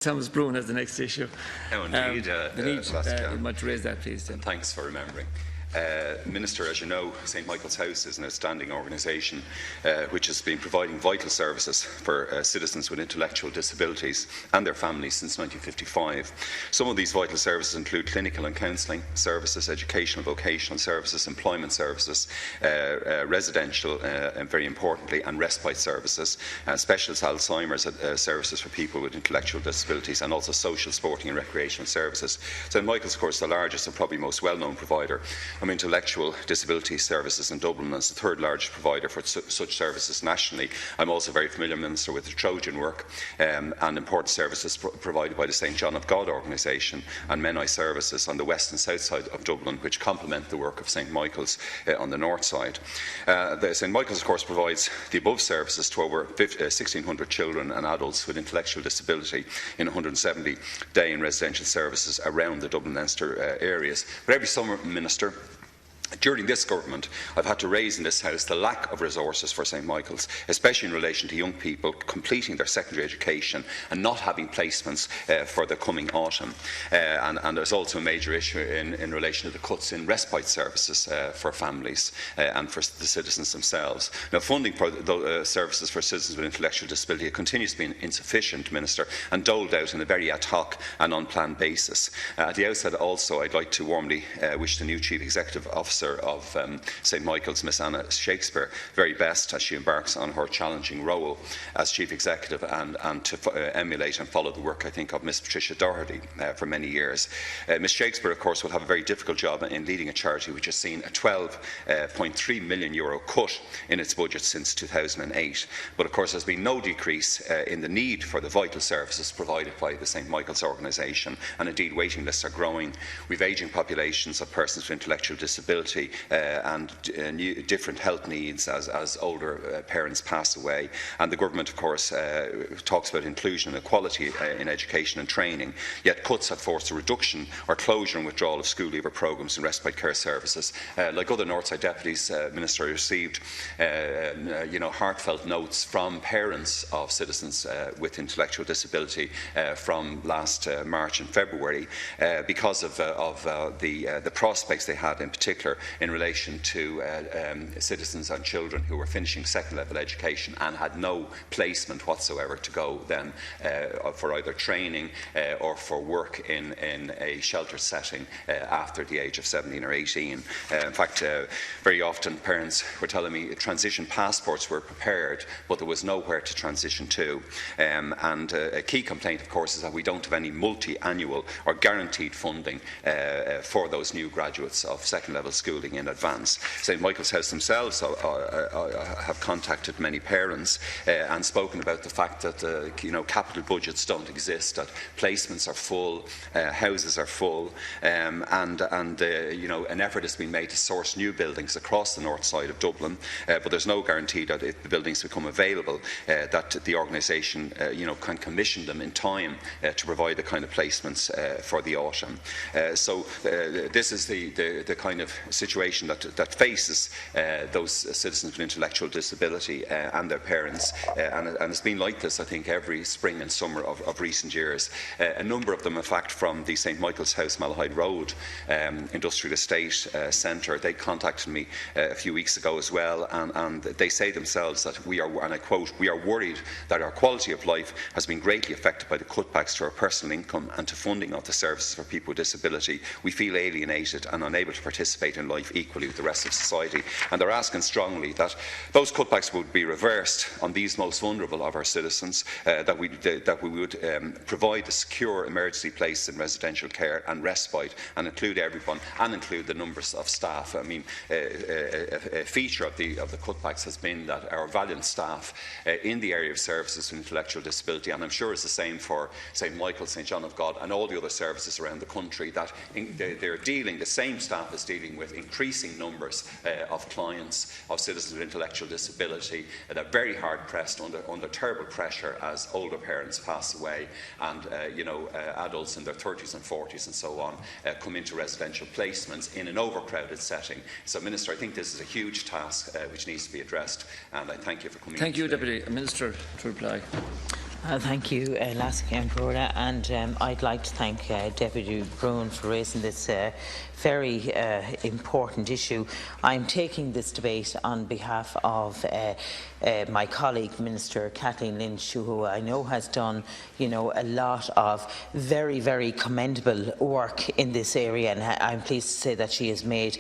Thomas Broughan has the next issue. No, indeed. You might raise that, please. Then. Thanks for remembering. Minister, as you know, St Michael's House is an outstanding organisation which has been providing vital services for citizens with intellectual disabilities and their families since 1955. Some of these vital services include clinical and counselling services, educational vocational services, employment services, residential, and very importantly, and respite services, specialist Alzheimer's services for people with intellectual disabilities, and also social, sporting and recreational services. St Michael's, of course, the largest and probably most well-known provider of intellectual disability services in Dublin, as the third largest provider for such services nationally. I'm also very familiar, Minister, with the Trojan work and important services provided by the St John of God organisation and Menai services on the west and south side of Dublin, which complement the work of St Michael's on the north side. St Michael's, of course, provides the above services to over 1,600 children and adults with intellectual disability in 170 day and residential services around the Dublin-Leinster areas. But every summer, Minister, during this government, I've had to raise in this House the lack of resources for St Michael's, especially in relation to young people completing their secondary education and not having placements for the coming autumn. And there's also a major issue in relation to the cuts in respite services for families and for the citizens themselves. Now, funding for services for citizens with intellectual disability continues to be insufficient, Minister, and doled out on a very ad hoc and unplanned basis. At the outset, also, I'd like to warmly wish the new Chief Executive Officer of St Michael's, Miss Anna Shakespeare, very best as she embarks on her challenging role as Chief Executive and to emulate and follow the work, I think, of Miss Patricia Doherty for many years. Miss Shakespeare, of course, will have a very difficult job in leading a charity which has seen a €12.3 million cut in its budget since 2008. But, of course, there's been no decrease in the need for the vital services provided by the St Michael's organisation, and indeed waiting lists are growing. We've ageing populations of persons with intellectual disability and different health needs as older parents pass away. And the government, of course, talks about inclusion and equality in education and training, yet cuts have forced a reduction or closure and withdrawal of school leaver programmes and respite care services. Like other Northside deputies, Minister, I received heartfelt notes from parents of citizens with intellectual disability from last March and February because of the prospects they had, in particular in relation to citizens and children who were finishing second-level education and had no placement whatsoever to go then for either training or for work in a sheltered setting after the age of 17 or 18. In fact, very often parents were telling me transition passports were prepared, but there was nowhere to transition to. And a key complaint, of course, is that we don't have any multi-annual or guaranteed funding for those new graduates of second-level schooling in advance. St Michael's House themselves have contacted many parents and spoken about the fact that capital budgets don't exist, that placements are full, houses are full, and an effort has been made to source new buildings across the north side of Dublin, but there's no guarantee that if the buildings become available, that the organisation can commission them in time to provide the kind of placements for the autumn. So this is the kind of situation that faces those citizens with intellectual disability and their parents, and it's been like this, I think, every spring and summer of recent years. A number of them, in fact, from the St Michael's House, Malahide Road Industrial Estate Centre, they contacted me a few weeks ago as well, and they say themselves that we are, and I quote, "We are worried that our quality of life has been greatly affected by the cutbacks to our personal income and to funding of the services for people with disability. We feel alienated and unable to participate in life equally with the rest of society," and they're asking strongly that those cutbacks would be reversed on these most vulnerable of our citizens, that we would provide a secure emergency place in residential care and respite, and include everyone, and include the numbers of staff. I mean, a feature of the cutbacks has been that our valiant staff in the area of services with intellectual disability, and I'm sure it's the same for St Michael's, St John of God and all the other services around the country, that the same staff is dealing with increasing numbers of clients, of citizens with intellectual disability that are very hard pressed under terrible pressure as older parents pass away, and adults in their 30s and 40s and so on come into residential placements in an overcrowded setting. So, Minister, I think this is a huge task which needs to be addressed, and I thank you for coming. Thank you, Deputy Minister, to reply. Thank you, Lasky and Broughan, and I'd like to thank Deputy Broughan for raising this very important issue. I'm taking this debate on behalf of my colleague, Minister Kathleen Lynch, who I know has done, a lot of very, very commendable work in this area, and I'm pleased to say that she has made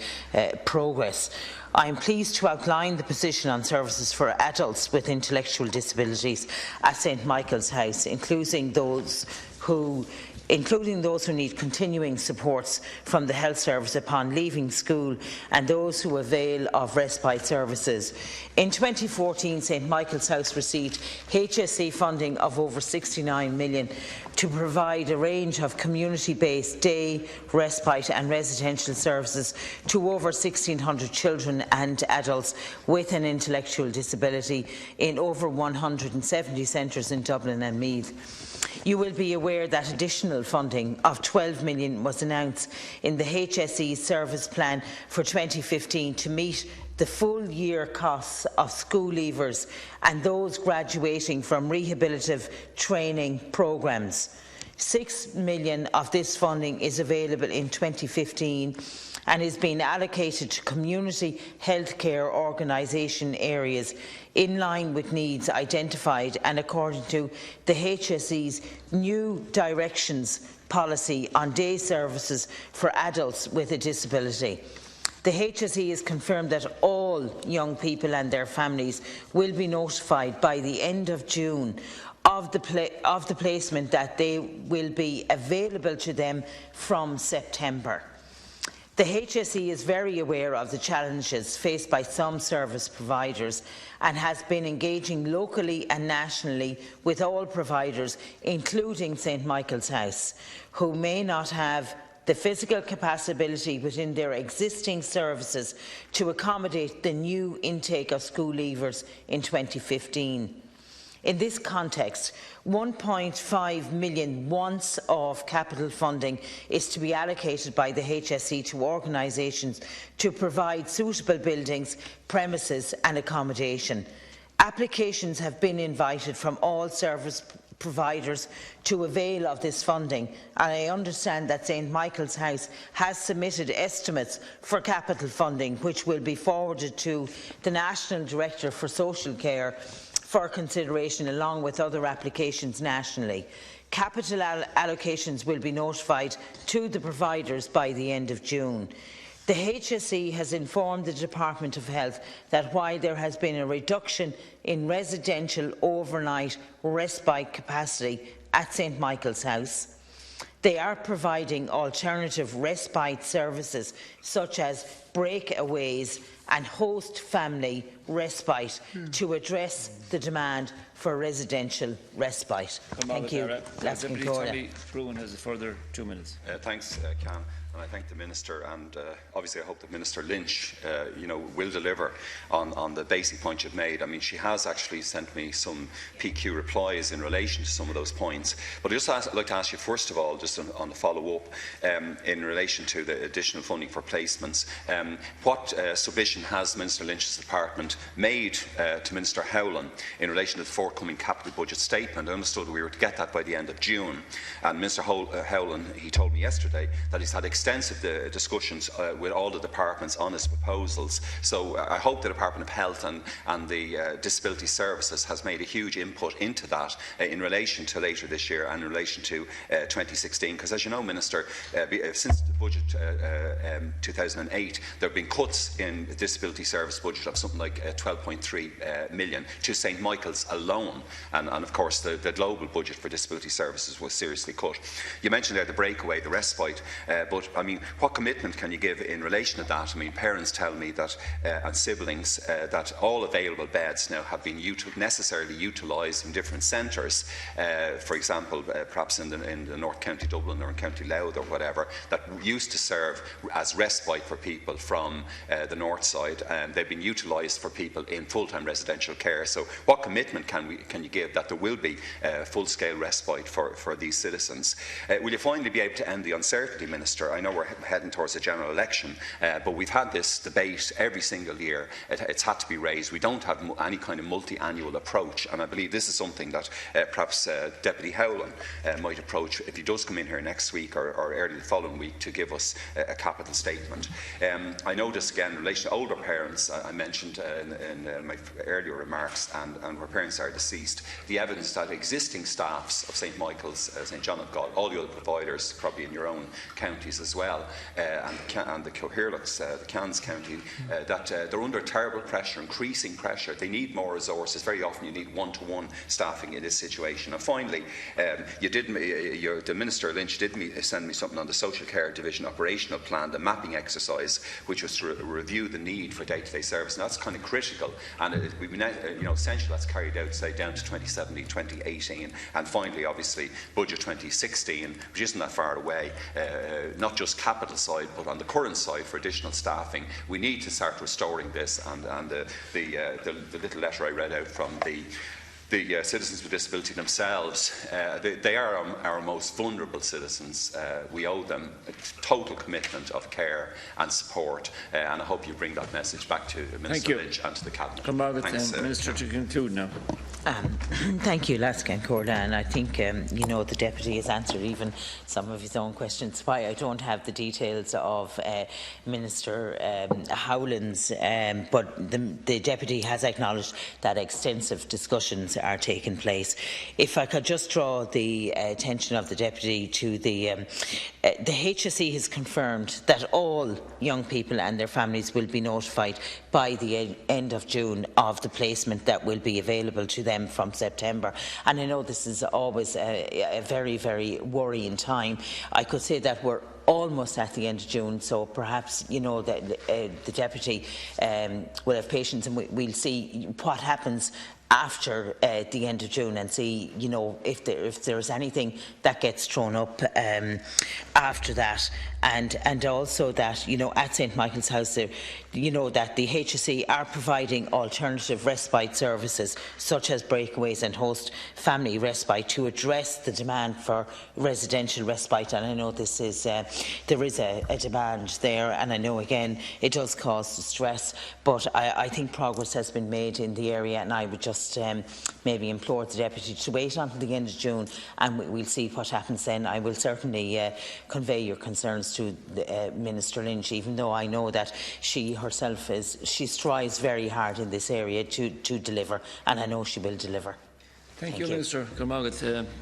progress. I am pleased to outline the position on services for adults with intellectual disabilities at St Michael's House, including those who need continuing supports from the health service upon leaving school and those who avail of respite services. In 2014, St Michael's House received HSE funding of over 69 million to provide a range of community-based day, respite and residential services to over 1,600 children and adults with an intellectual disability in over 170 centres in Dublin and Meath. You will be aware that additional funding of 12 million was announced in the HSE service plan for 2015 to meet the full year costs of school leavers and those graduating from rehabilitative training programmes. 6 million of this funding is available in 2015 and is being allocated to community healthcare organisation areas in line with needs identified and according to the HSE's new directions policy on day services for adults with a disability. The HSE has confirmed that all young people and their families will be notified by the end of June of the placement that they will be available to them from September. The HSE is very aware of the challenges faced by some service providers and has been engaging locally and nationally with all providers, including St Michael's House, who may not have the physical capacity within their existing services to accommodate the new intake of school leavers in 2015. In this context, 1.5 million once-off capital funding is to be allocated by the HSE to organisations to provide suitable buildings, premises and accommodation. Applications have been invited from all service providers to avail of this funding, and I understand that St Michael's House has submitted estimates for capital funding which will be forwarded to the National Director for Social Care for consideration along with other applications nationally. Capital allocations will be notified to the providers by the end of June. The HSE has informed the Department of Health that while there has been a reduction in residential overnight respite capacity at St Michael's House, they are providing alternative respite services such as breakaways and host family respite to address the demand for residential respite. Thank you. Deputy Broughan has a further 2 minutes. Thanks, Cam. And I thank the Minister, and obviously I hope that Minister Lynch, will deliver on the basic point you've made. I mean, she has actually sent me some PQ replies in relation to some of those points. But I'd like to ask you, first of all, just on the follow-up, in relation to the additional funding for placements, what submission has Minister Lynch's department made to Minister Howlin in relation to the forthcoming capital budget statement? I understood we were to get that by the end of June. And Minister Howlin, he told me yesterday that he's had extensive discussions with all the departments on his proposals. So I hope the Department of Health and the Disability Services has made a huge input into that in relation to later this year and in relation to 2016. Because as you know, Minister, since the budget 2008, there have been cuts in the disability service budget of something like 12.3 million to St Michael's alone. And of course, the global budget for disability services was seriously cut. You mentioned there the breakaway, the respite, but I mean, what commitment can you give in relation to that? I mean, parents tell me that, and siblings, that all available beds now have been necessarily utilised in different centres. For example, perhaps in the North County Dublin or in County Louth or whatever, that used to serve as respite for people from the north side side, they've been utilised for people in full-time residential care. So what commitment can you give that there will be full-scale respite for these citizens? Will you finally be able to end the uncertainty, Minister? I know we're heading towards a general election, but we've had this debate every single year. It's had to be raised. We don't have any kind of multi-annual approach, and I believe this is something that perhaps Deputy Howland might approach if he does come in here next week or early the following week to give us a capital statement. I noticed again in relation to older parents, I mentioned in my earlier remarks, and where parents are deceased, the evidence that existing staffs of St Michael's, St John of God, all the other providers, probably in your own counties as well, and the Coherlux, the Cairns County, that they're under terrible pressure, increasing pressure. They need more resources. Very often you need one-to-one staffing in this situation. And finally, the Minister Lynch did send me something on the Social Care Division operational plan, the mapping exercise, which was to review the need for day-to-day service. And that's kind of critical, and we've been essential that's carried out, say, down to 2017, 2018, and finally, obviously, budget 2016, which isn't that far away. Not just capital side, but on the current side for additional staffing, we need to start restoring this. And the little letter I read out from the citizens with disability themselves, they are our most vulnerable citizens. We owe them a total commitment of care and support, and I hope you bring that message back to Minister Lynch and to the Cabinet. Minister, to conclude now. Thank you, Laskin Corda, and I think the Deputy has answered even some of his own questions. Why I don't have the details of Minister Howland's, but the Deputy has acknowledged that extensive discussions are taking place. If I could just draw the attention of the Deputy to the HSE has confirmed that all young people and their families will be notified by the end of June of the placement that will be available to them from September. And I know this is always a very, very worrying time. I could say that we're almost at the end of June, so perhaps that the Deputy will have patience, and we'll see what happens after the end of June, and see if there's anything that gets thrown up after that, and also that at St Michael's House there, that the HSE are providing alternative respite services such as breakaways and host family respite to address the demand for residential respite. And I know this is there is a demand there, and I know again it does cause stress, but I think progress has been made in the area, and I would just maybe implore the Deputy to wait until the end of June, and we'll see what happens then. I will certainly convey your concerns to Minister Lynch, even though I know that she herself she strives very hard in this area to deliver, and I know she will deliver. Thank you, Minister.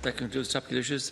That concludes topical issues.